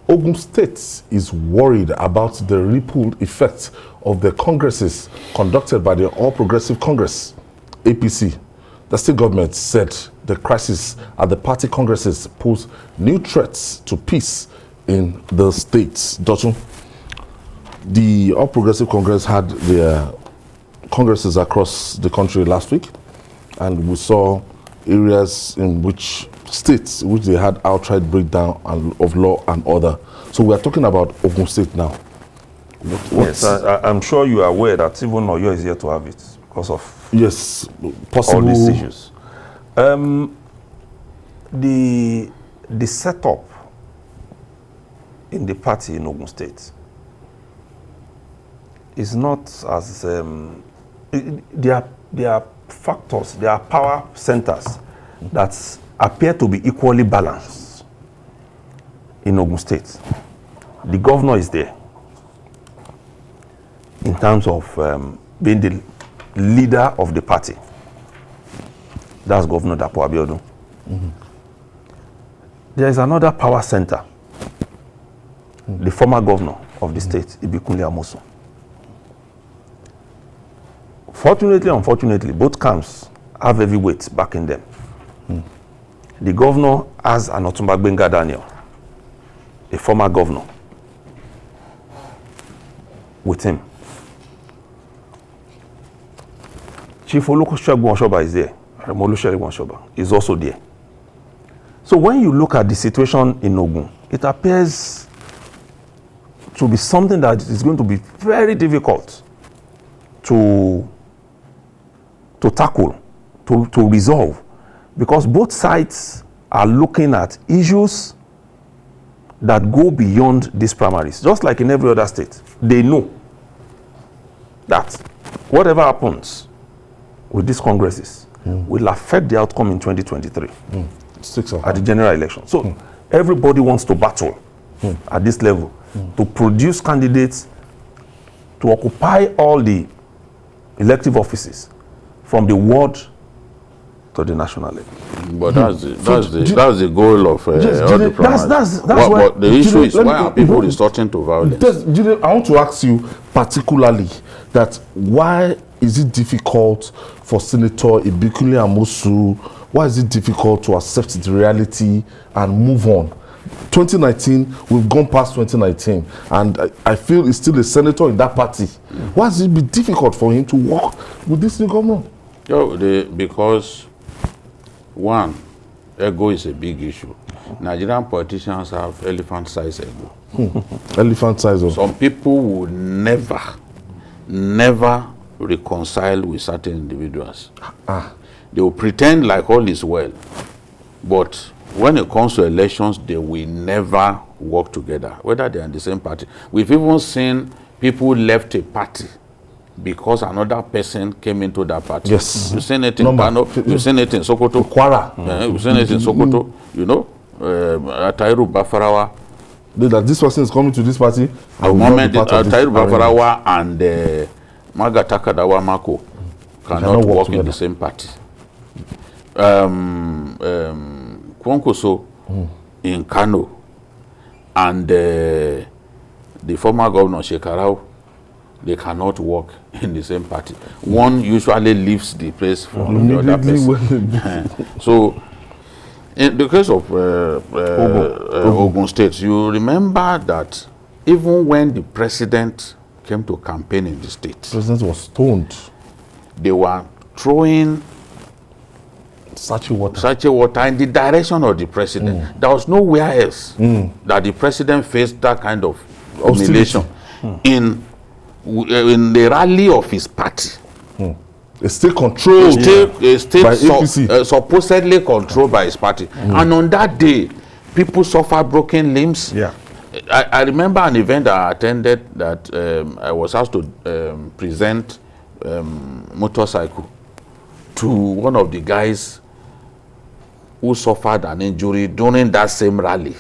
Ogun State is worried about the ripple effect of the congresses conducted by the All Progressive Congress, APC. The state government said the crisis at the party congresses pose new threats to peace in the states. Dotun, the All Progressive Congress had their congresses across the country last week, and we saw areas in which states in which they had outright breakdown of law and order. So we are talking about Ogun State now. Yes, I'm sure you are aware that even Oyo is here to have it because of possible all these issues. The setup in the party in Ogun State is not as there are factors, there are power centers that appear to be equally balanced in Ogun State. The governor is there in terms of being the leader of the party. That's Governor Dapo Abiodun. There is another power center, the former governor of the state, Ibikunle Amosun. Fortunately, unfortunately, both camps have heavyweights backing them. The governor has an Otumba Gbenga Daniel, a former governor, with him. Chief Olusegun Oshoba is there. Olusegun Oshoba is also there. So when you look at the situation in Ogun, it appears to be something that is going to be very difficult to tackle, to resolve, because both sides are looking at issues that go beyond these primaries. Just like in every other state, they know that whatever happens with these congresses will affect the outcome in 2023 at the general election. So everybody wants to battle at this level to produce candidates to occupy all the elective offices from the ward to the national level. But that's the goal of all the primaries. But the issue is, why are people resorting to violence? I want to ask you particularly that why is it difficult for Senator Ibikunle Amosun, why is it difficult to accept the reality and move on? 2019, we've gone past 2019, and I feel he's still a senator in that party. Why is it be difficult for him to work with this new government? Because, one, ego is a big issue. Nigerian politicians have elephant-sized ego. Elephant-sized. Some people would never reconcile with certain individuals. They will pretend like all is well, but when it comes to elections, they will never work together, whether they are in the same party. We've even seen people left a party because another person came into that party. Yes. We've seen it in Kano, we've seen it in Sokoto. Kwara. We've seen it in Sokoto, you know, Tairu Bafarawa. That this person is coming to this party. The moment Tairu Bafarawa and Magata Kadawa Mako cannot work in the same party. Kwankoso in Kano and the former governor Shekarau, they cannot work in the same party. One usually leaves the place for the other person. So, in the case of Ogun State, you remember that even when the president came to campaign in the state, the president was stoned. They were throwing sachet water in the direction of the president. There was nowhere else that the president faced that kind of humiliation in the rally of his party. It's still controlled by APC. Supposedly controlled by his party. And on that day, people suffered broken limbs. I remember an event that I attended that I was asked to present motorcycle to one of the guys who suffered an injury during that same rally.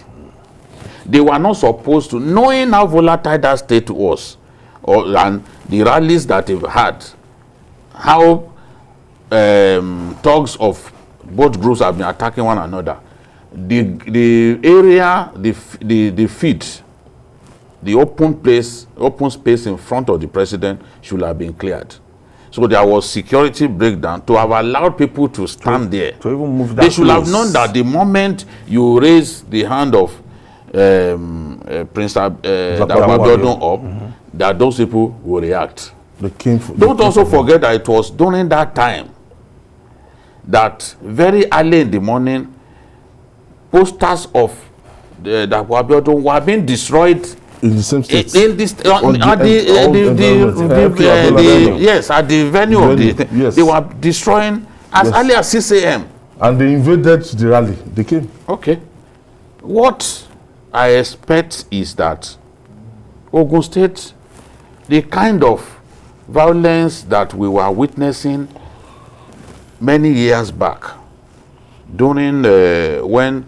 They were not supposed to, knowing how volatile that state was, and the rallies that they've had, how thugs of both groups have been attacking one another. the area, the field, the open space in front of the president should have been cleared. So there was security breakdown to have allowed people to stand there. To even move that They should have place. known that the moment you raise the hand of Prince Abiodun up, that those people will react. Don't also forget that it was during that time that very early in the morning, posters of the Abiodun were being destroyed in the same state. Yes, at the venue of the. Yes. They were destroying as early as 6 a.m. And they invaded the rally. They came. Okay. What I expect is that Ogun State, the kind of violence that we were witnessing many years back, during when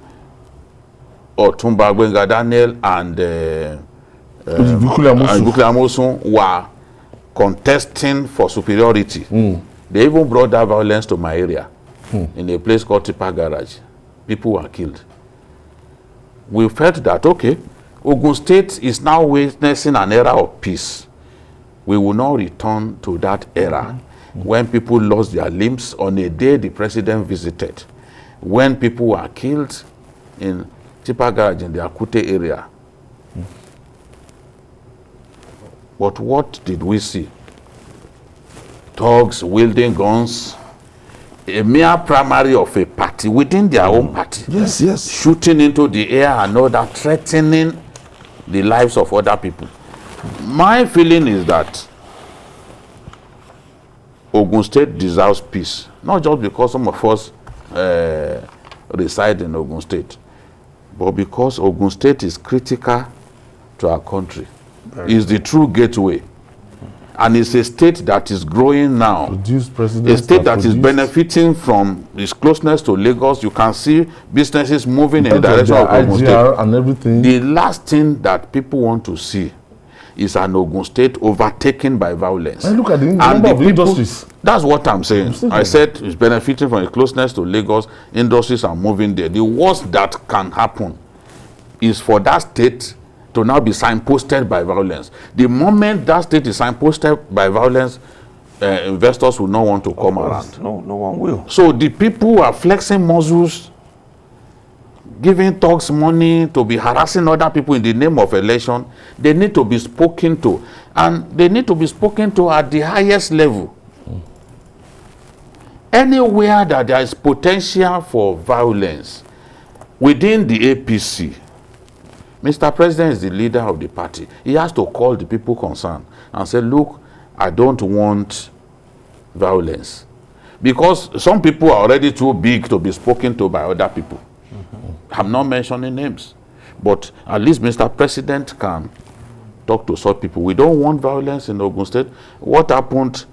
Otumba Gbenga Daniel and Bukule Amosun were contesting for superiority. They even brought that violence to my area in a place called Tipa Garage. People were killed. We felt that, okay, Ogun State is now witnessing an era of peace. We will not return to that era when people lost their limbs on a day the president visited, when people were killed in Tipa Garage in the Akute area. But what did we see? Thugs wielding guns, a mere primary of a party within their own party. Yes, yes. Shooting into the air and all that, threatening the lives of other people. My feeling is that Ogun State deserves peace. Not just because some of us reside in Ogun State, but because Ogun State is critical to our country. It's the true gateway. And it's a state that is growing now. A state that is benefiting from its closeness to Lagos. You can see businesses moving in the direction of Ogun State. And everything. The last thing that people want to see is an Ogun State overtaken by violence. And look at the number of industries. That's what I'm saying. I said it's benefiting from its closeness to Lagos. Industries are moving there. The worst that can happen is for that state to now be signposted by violence. The moment that state is signposted by violence, investors will not want to come around. No one will. So the people who are flexing muscles, giving thugs money to be harassing other people in the name of election, they need to be spoken to. And they need to be spoken to at the highest level. Anywhere that there is potential for violence within the APC, Mr. President is the leader of the party. He has to call the people concerned and say, look, I don't want violence. Because some people are already too big to be spoken to by other people. I'm not mentioning names. But at least Mr. President can talk to such people. We don't want violence in Ogun State. What happened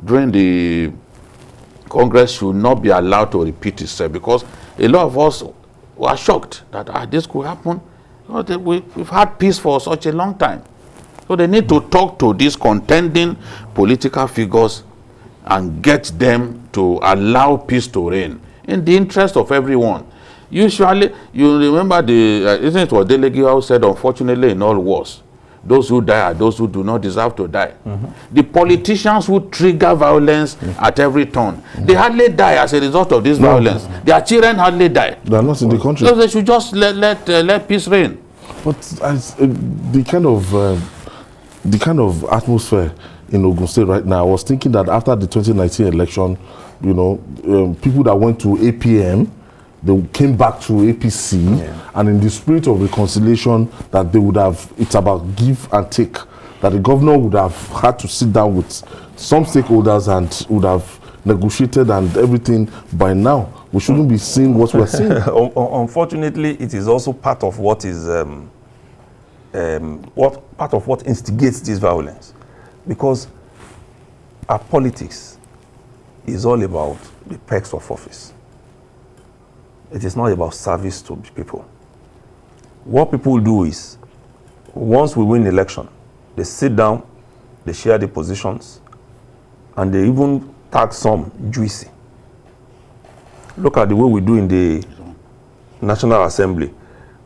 during the Congress should not be allowed to repeat itself, because a lot of us were shocked that this could happen. We've had peace for such a long time. So they need to talk to these contending political figures and get them to allow peace to reign in the interest of everyone. Usually, you remember isn't it what Delegate who said, unfortunately, in all wars, those who die are those who do not deserve to die. The politicians who trigger violence at every turn, they hardly die as a result of this violence. Their children hardly die. They are not in the country. So they should just let peace reign. But the kind of atmosphere in Ogun State right now, I was thinking that after the 2019 election, people that went to APM, they came back to APC, and in the spirit of reconciliation, that they would have, it's about give and take, that the governor would have had to sit down with some stakeholders and would have negotiated and everything. By now, we shouldn't be seeing what we're seeing. Unfortunately, it is also part of what is what instigates this violence, because our politics is all about the perks of office. It is not about service to people. What people do is, once we win election, they sit down, they share the positions, and they even tag some juicy. Look at the way we do in the National Assembly,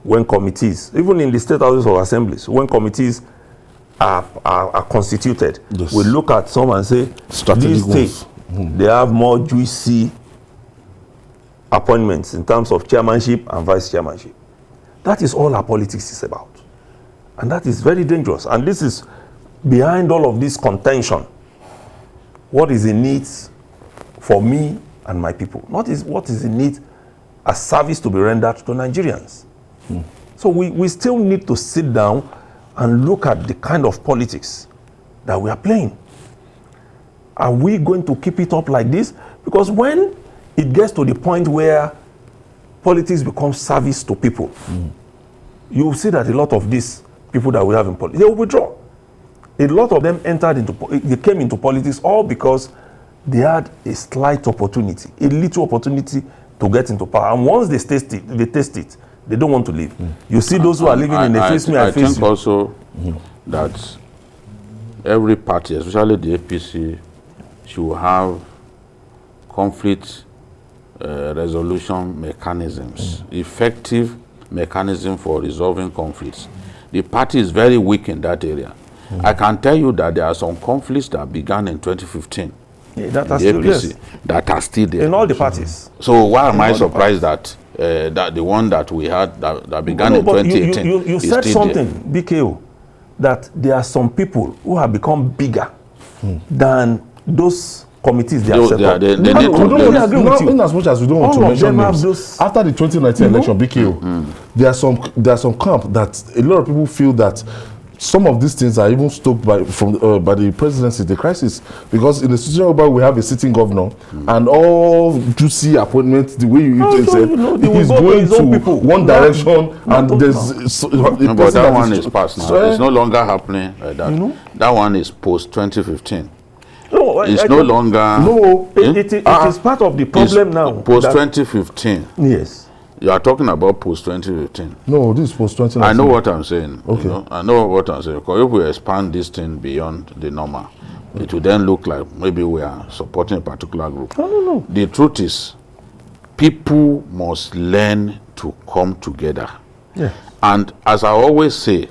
when committees, even in the state houses of assemblies, when committees are constituted, Yes. we look at some and say, Strategic these states, they have more juicy appointments in terms of chairmanship and vice chairmanship. That is all our politics is about. And that is very dangerous. And this is behind all of this contention. What is in need for me and my people? What is in need as service to be rendered to Nigerians? So we still need to sit down and look at the kind of politics that we are playing. Are we going to keep it up like this? Because when it gets to the point where politics becomes service to people, you will see that a lot of these people that we have in politics, they will withdraw. A lot of them they came into politics all because they had a slight opportunity, a little opportunity to get into power. And once they taste it, they don't want to leave. You see those who are living in a face me, I face you. I think also that every party, especially the APC, should have conflict resolution mechanisms, effective mechanism for resolving conflicts. The party is very weak in that area. I can tell you that there are some conflicts that began in 2015 that are still, yes, that are still there. In all the parties. So why am I surprised that the one that we had that began in 2018 you is said still something, there. BKO, that there are some people who have become bigger than those committees they have set up. We don't agree with you. In as much as we don't want to mention names, after the 2019 election, BKO, there are some camp that a lot of people feel that some of these things are even stoked by the presidency, the crisis, because in the situation where we have a sitting governor and all juicy appointments, the way you said, he's going to one direction, and there's but that one is past now. It's no longer happening like that. That one is post 2015. No, it's no longer. No, it is part of the problem now. Post 2015. Yes. You are talking about post 2015. No, this is post 2019. I know what I'm saying. Okay. You know? I know what I'm saying. Because if we expand this thing beyond the normal, it will then look like maybe we are supporting a particular group. No. The truth is, people must learn to come together. Yeah. And as I always say,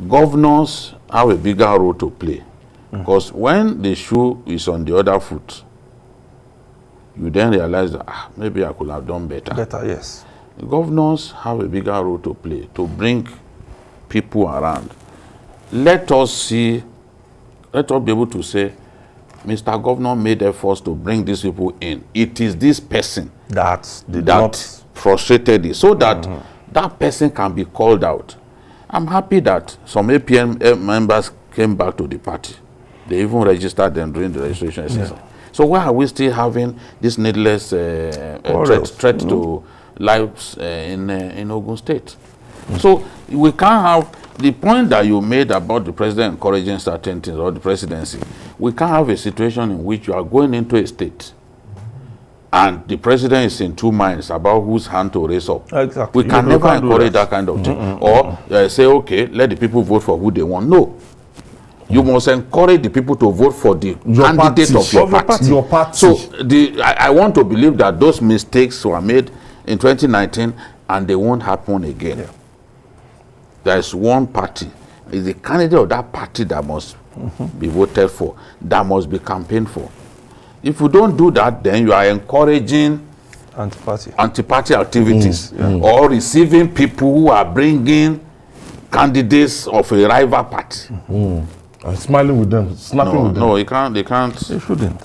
governors have a bigger role to play. Because when the shoe is on the other foot, you then realize that maybe I could have done better. Better, yes. Governors have a bigger role to play to bring people around. Let us be able to say, Mr. Governor made efforts to bring these people in. It is this person that frustrated it, so that that person can be called out. I'm happy that some APM members came back to the party. They even registered them during the registration exercise. Yeah. So why are we still having this needless threat to lives in Ogun State? So we can't have the point that you made about the president encouraging certain things, or the presidency. We can't have a situation in which you are going into a state and the president is in two minds about whose hand to raise up. Exactly. We can never encourage that kind of thing. Or say, okay, let the people vote for who they want. No. You must encourage the people to vote for the candidate of your party. Your party. So I want to believe that those mistakes were made in 2019 and they won't happen again. Yeah. There is one party. It's the candidate of that party that must be voted for, that must be campaigned for. If you don't do that, then you are encouraging anti-party activities or receiving people who are bringing candidates of a rival party. Smiling with them, snapping with them. No, they can't. They shouldn't.